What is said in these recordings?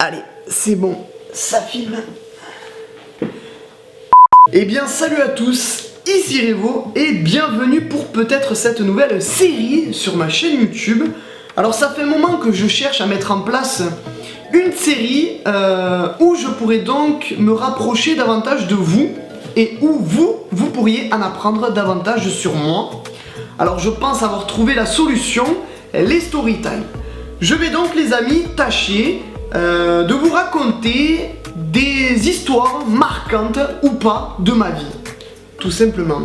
Allez, c'est bon, ça filme. Eh bien, salut à tous, ici Revo et bienvenue pour peut-être cette nouvelle série sur ma chaîne YouTube. Alors ça fait un moment que je cherche à mettre en place une série où je pourrais donc me rapprocher davantage de vous et où vous pourriez en apprendre davantage sur moi. Alors je pense avoir trouvé la solution, les story time. Je vais donc les amis tâcher de vous raconter des histoires marquantes ou pas de ma vie, tout simplement.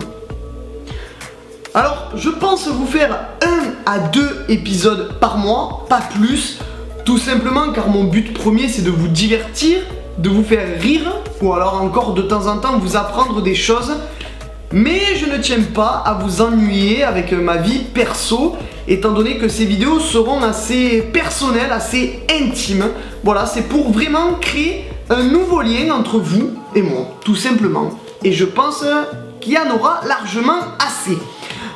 Alors je pense vous faire 1 à 2 épisodes par mois, pas plus, tout simplement car mon but premier c'est de vous divertir, de vous faire rire, ou alors encore de temps en temps vous apprendre des choses. Mais je ne tiens pas à vous ennuyer avec ma vie perso, étant donné que ces vidéos seront assez personnelles, assez intimes. Voilà, c'est pour vraiment créer un nouveau lien entre vous et moi, tout simplement. Et je pense qu'il y en aura largement assez.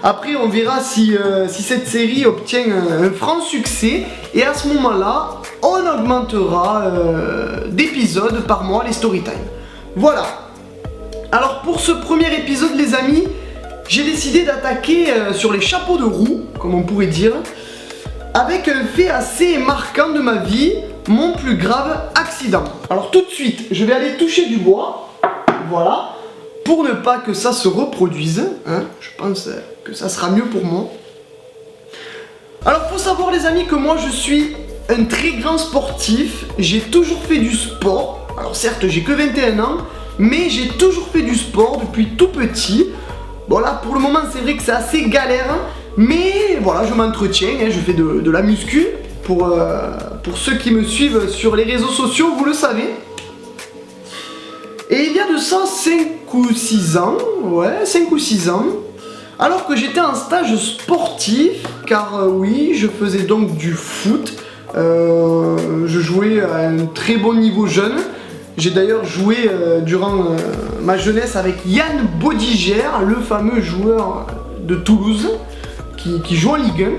Après, on verra si cette série obtient un franc succès. Et à ce moment-là, on augmentera d'épisodes par mois, les story time. Voilà. Alors pour ce premier épisode les amis, j'ai décidé d'attaquer sur les chapeaux de roue, comme on pourrait dire, avec un fait assez marquant de ma vie, mon plus grave accident. Alors tout de suite, je vais aller toucher du bois, voilà, pour ne pas que ça se reproduise, hein, je pense que ça sera mieux pour moi. Alors faut savoir les amis que moi je suis un très grand sportif, j'ai toujours fait du sport, alors certes j'ai que 21 ans, mais j'ai toujours fait du sport depuis tout petit. Bon là pour le moment c'est vrai que c'est assez galère, mais voilà je m'entretiens, hein, je fais de la muscu. Pour ceux qui me suivent sur les réseaux sociaux, vous le savez. Et il y a de ça 5 ou 6 ans, ouais 5 ou 6 ans, alors que j'étais en stage sportif, car oui je faisais donc du foot, je jouais à un très bon niveau jeune. J'ai d'ailleurs joué durant ma jeunesse avec Yann Bodiger, le fameux joueur de Toulouse qui joue en Ligue 1.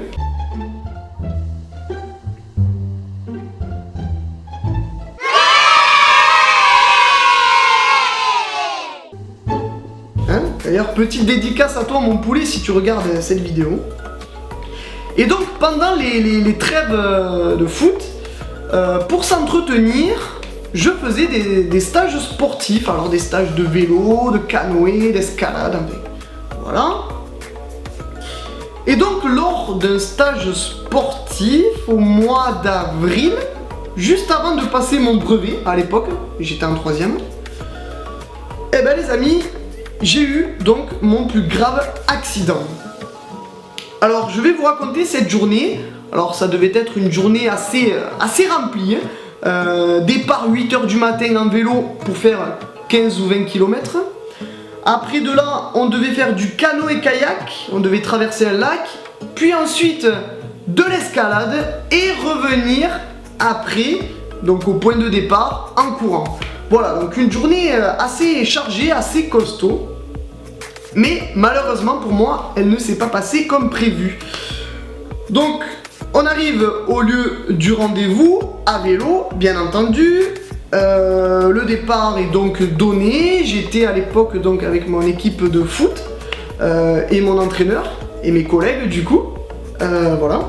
Hein, d'ailleurs, petite dédicace à toi mon poulet si tu regardes cette vidéo. Et donc pendant les trêves de foot, pour s'entretenir, je faisais des stages sportifs, alors des stages de vélo, de canoë, d'escalade, voilà. Et donc lors d'un stage sportif au mois d'avril, juste avant de passer mon brevet, à l'époque, j'étais en 3e, et ben les amis, j'ai eu donc mon plus grave accident. Alors je vais vous raconter cette journée, alors ça devait être une journée assez remplie, hein. Départ 8h du matin en vélo pour faire 15 ou 20 km. Après de là, on devait faire du canoë-kayak, on devait traverser un lac, puis ensuite de l'escalade et revenir après, donc au point de départ, en courant. Voilà, donc une journée assez chargée, assez costaud. Mais malheureusement pour moi, elle ne s'est pas passée comme prévu. Donc, on arrive au lieu du rendez-vous à vélo, bien entendu. Le départ est donc donné. J'étais à l'époque donc avec mon équipe de foot et mon entraîneur et mes collègues du coup. Voilà.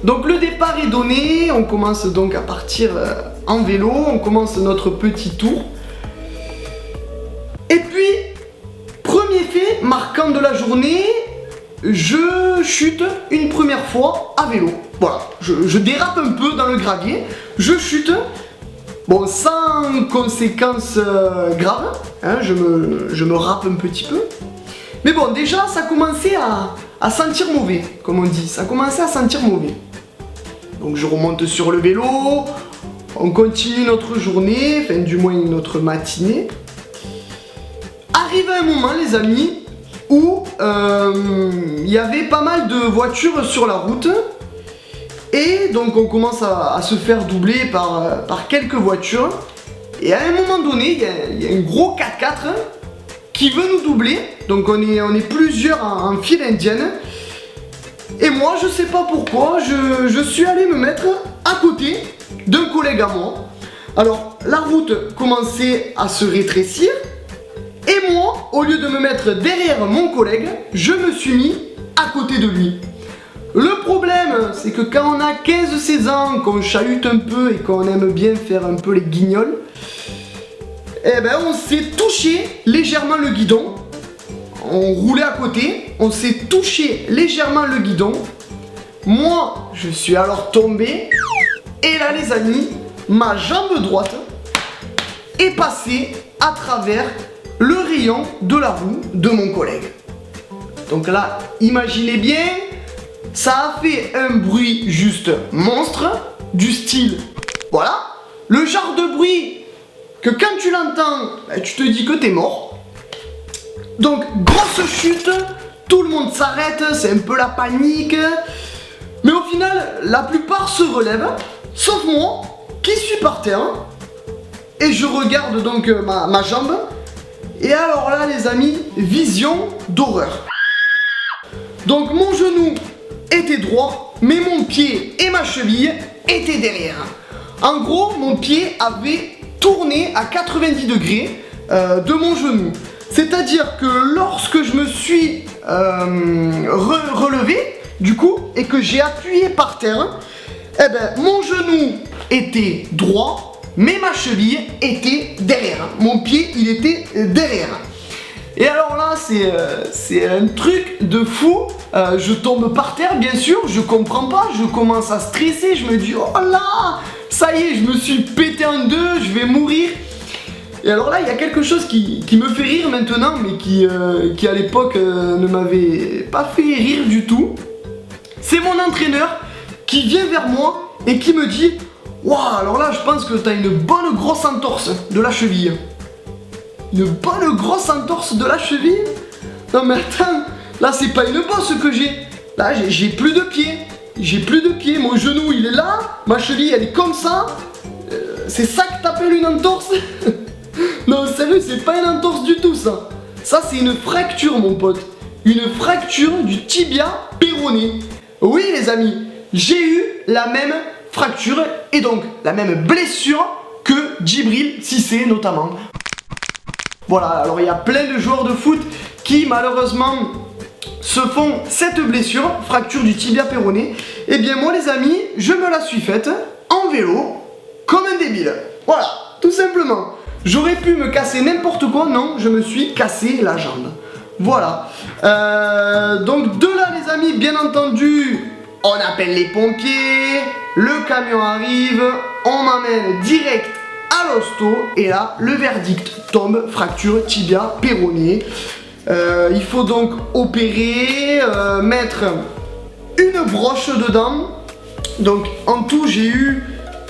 Donc le départ est donné. On commence donc à partir en vélo. On commence notre petit tour. Et puis, premier fait marquant de la journée. Je chute une première fois à vélo. Voilà, je dérape un peu dans le gravier, je chute, bon sans conséquences graves, hein, je me râpe un petit peu. Mais bon, déjà ça commençait à sentir mauvais, comme on dit, ça commençait à sentir mauvais. Donc je remonte sur le vélo, on continue notre journée, enfin du moins notre matinée. Arrive un moment les amis, où il y avait pas mal de voitures sur la route et donc on commence à se faire doubler par quelques voitures et à un moment donné il y a un gros 4x4 qui veut nous doubler, donc on est plusieurs en file indienne et moi je sais pas pourquoi je suis allé me mettre à côté d'un collègue collègue à moi. Alors, la route commençait à se rétrécir. Et moi, au lieu de me mettre derrière mon collègue, je me suis mis à côté de lui. Le problème, c'est que quand on a 15-16 ans, qu'on chahute un peu et qu'on aime bien faire un peu les guignols, eh ben on s'est touché légèrement le guidon. On roulait à côté, on s'est touché légèrement le guidon. Moi, je suis alors tombé. Et là, les amis, ma jambe droite est passée à travers le rayon de la roue de mon collègue. Donc là, imaginez bien, ça a fait un bruit juste monstre, du style, voilà, le genre de bruit que quand tu l'entends, tu te dis que t'es mort. Donc, grosse chute, tout le monde s'arrête, c'est un peu la panique. Mais au final, la plupart se relèvent, sauf moi, qui suis par terre. Et je regarde donc ma jambe. Et alors là, les amis, vision d'horreur. Donc mon genou était droit, mais mon pied et ma cheville étaient derrière. En gros, mon pied avait tourné à 90 degrés de mon genou. C'est-à-dire que lorsque je me suis relevé, du coup, et que j'ai appuyé par terre, eh ben, mon genou était droit, mais ma cheville était derrière. Mon pied, il était derrière. Et alors là, c'est un truc de fou. Je tombe par terre, bien sûr, je comprends pas, je commence à stresser, je me dis, oh là, ça y est, je me suis pété en deux, je vais mourir. Et alors là, il y a quelque chose qui me fait rire maintenant, mais qui à l'époque ne m'avait pas fait rire du tout. C'est mon entraîneur qui vient vers moi et qui me dit, waouh, alors là, je pense que t'as une bonne grosse entorse de la cheville. Une bonne grosse entorse de la cheville? Non mais attends, là c'est pas une bosse que j'ai. Là j'ai plus de pied. J'ai plus de pied, mon genou il est là, ma cheville elle est comme ça. C'est ça que t'appelles une entorse? Non sérieux, c'est pas une entorse du tout ça. Ça c'est une fracture mon pote. Une fracture du tibia péroné. Oui les amis, j'ai eu la même fracture et donc la même blessure que Djibril Cissé notamment. Voilà, alors il y a plein de joueurs de foot qui malheureusement se font cette blessure, fracture du tibia péroné. Et bien moi les amis, je me la suis faite en vélo, comme un débile. Voilà, tout simplement. J'aurais pu me casser n'importe quoi, non, je me suis cassé la jambe. Voilà. Donc de là les amis, bien entendu, on appelle les pompiers, le camion arrive, on m'emmène direct à l'hosto et là le verdict tombe, fracture tibia péroné. Il faut donc opérer, mettre une broche dedans. Donc en tout j'ai eu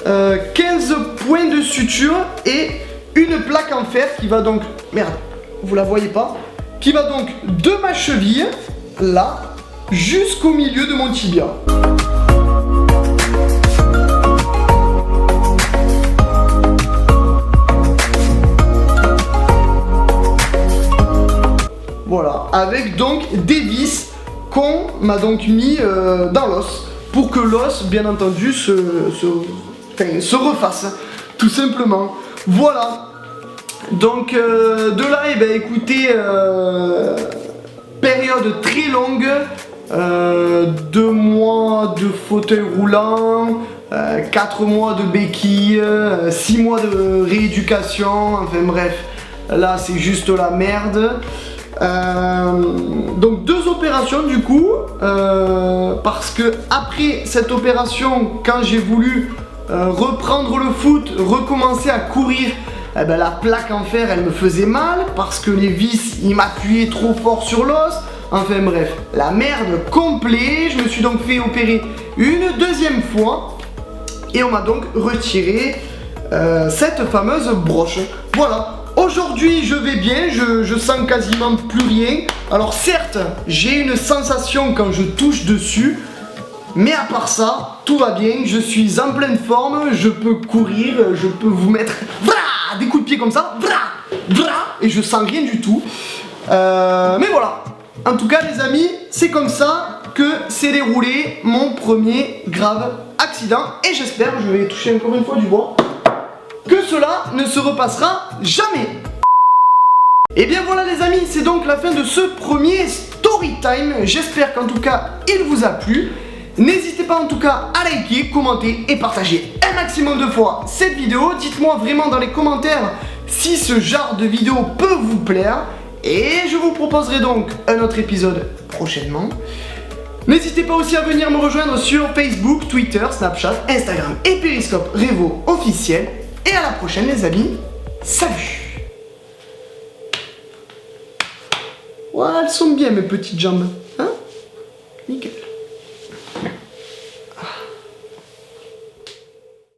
15 points de suture et une plaque en fer qui va donc, merde, vous la voyez pas, qui va donc de ma cheville là jusqu'au milieu de mon tibia. Voilà, avec donc des vis qu'on m'a donc mis dans l'os pour que l'os, bien entendu, se refasse, tout simplement. Voilà. Donc de là, eh ben, écoutez, période très longue, 2 mois de fauteuil roulant, 4 mois de béquille, 6 mois de rééducation, enfin bref, là c'est juste la merde. Donc 2 opérations du coup, parce que après cette opération, quand j'ai voulu reprendre le foot, recommencer à courir, eh ben, la plaque en fer elle me faisait mal parce que les vis ils m'appuyaient trop fort sur l'os. Enfin bref, la merde complète. Je me suis donc fait opérer une 2e fois et on m'a donc retiré cette fameuse broche. Voilà. Aujourd'hui je vais bien, je sens quasiment plus rien. Alors certes, j'ai une sensation quand je touche dessus, mais à part ça, tout va bien, je suis en pleine forme, je peux courir, je peux vous mettre des coups de pied comme ça, et je sens rien du tout. Mais voilà, en tout cas les amis, c'est comme ça que s'est déroulé mon premier grave accident et j'espère, je vais toucher encore une fois du bois, que cela ne se repassera jamais. Et bien voilà les amis, c'est donc la fin de ce premier story time. J'espère qu'en tout cas il vous a plu. N'hésitez pas en tout cas à liker, commenter et partager un maximum de fois cette vidéo. Dites-moi vraiment dans les commentaires si ce genre de vidéo peut vous plaire. Et je vous proposerai donc un autre épisode prochainement. N'hésitez pas aussi à venir me rejoindre sur Facebook, Twitter, Snapchat, Instagram et Periscope Revo officiel. Et à la prochaine les amis, salut! Ouais, elles sont bien mes petites jambes.